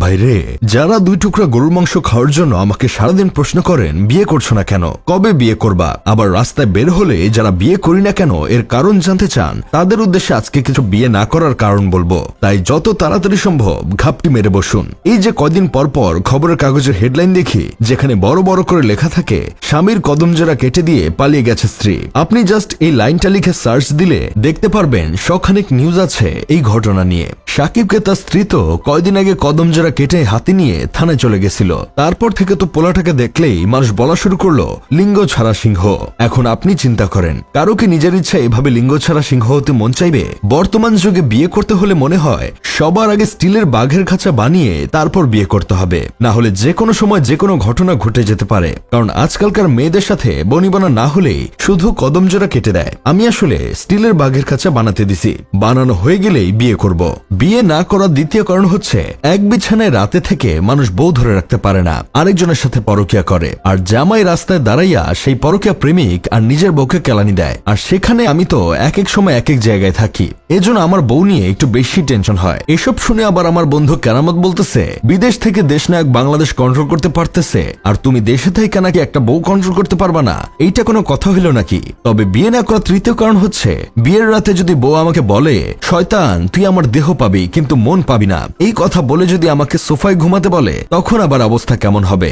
ভাইরে, যারা 2 টুকরা গরুর মাংস খাওয়ার জন্য আমাকে সারাদিন প্রশ্ন করেন বিয়ে করছো না কেন, কবে বিয়ে করবা, আবার রাস্তায় বের হলে যারা বিয়ে করি না কেন এর কারণ জানতে চান, তাদের উদ্দেশ্যে আজকে কিছু বিয়ে না করার কারণ বলবো। তাই যত তাড়াতাড়ি সম্ভব ঘাপটি মেরে বসুন। এই যে কদিন পর পর খবরের কাগজের হেডলাইন দেখি যেখানে বড় বড় করে লেখা থাকে স্বামীর কদমজোড়া কেটে দিয়ে পালিয়ে গেছে স্ত্রী, আপনি জাস্ট এই লাইনটা লিখে সার্চ দিলে দেখতে পারবেন শখানেক নিউজ আছে এই ঘটনা নিয়ে। সাকিবকে তার স্ত্রী তো কয়দিন আগে কদমজোড়া কেটে হাতে নিয়ে থানায় চলে গেছিল। তারপর থেকে তো পোলাটাকে দেখলেই মানুষ বলা শুরু করলো লিঙ্গ ছাড়া সিংহ। এখন আপনি চিন্তা করেন, কারো কি নিজের ইচ্ছা এভাবে লিঙ্গ ছাড়া সিংহ হতে মন চাইবে? বর্তমান যুগে বিয়ে করতে হলে মনে হয় সবার আগে স্টিলের বাঘের খাঁচা বানিয়ে তারপর বিয়ে করতে হবে, না হলে যে কোনো সময় যে কোনো ঘটনা ঘটে যেতে পারে। কারণ আজকালকার মেয়েদের সাথে বনিবনা না হলেই শুধু কদমজোড়া কেটে দেয়। আমি আসলে স্টিলের বাঘের খাঁচা বানাতে দিছি, বানানো হয়ে গেলেই বিয়ে করব। বিয়ে না করার দ্বিতীয় কারণ হচ্ছে এক বিছানায় রাতে থেকে মানুষ বউ ধরে রাখতে পারে না, আরেকজনের সাথে পরকিয়া করে, আর জামাই রাস্তায় দাঁড়াইয়া সেই পরকিয়া প্রেমিক আর নিজের বউকে কেলানি দেয়। আর সেখানে আমি তো এক এক সময় এক এক জায়গায় থাকি, এজন্য আমার বউ নিয়ে একটু বেশি টেনশন হয়। এসব শুনে আবার আমার বন্ধু কেরামত বলতেছে বিদেশ থেকে দেশ নায়ক বাংলাদেশ কন্ট্রোল করতে পারতেছে, আর তুমি দেশে থেকে নাকি একটা বউ কন্ট্রোল করতে পারবা না, এইটা কোনো কথা হইল নাকি? তবে বিয়ে না করার তৃতীয় কারণ হচ্ছে বিয়ের রাতে যদি বউ আমাকে বলে শয়তান তুই আমার দেহ পাবি কিন্তু মন পাবি না, এই কথা বলে যদি আমাকে সোফায় ঘুমাতে বলে, তখন আবার অবস্থা কেমন হবে?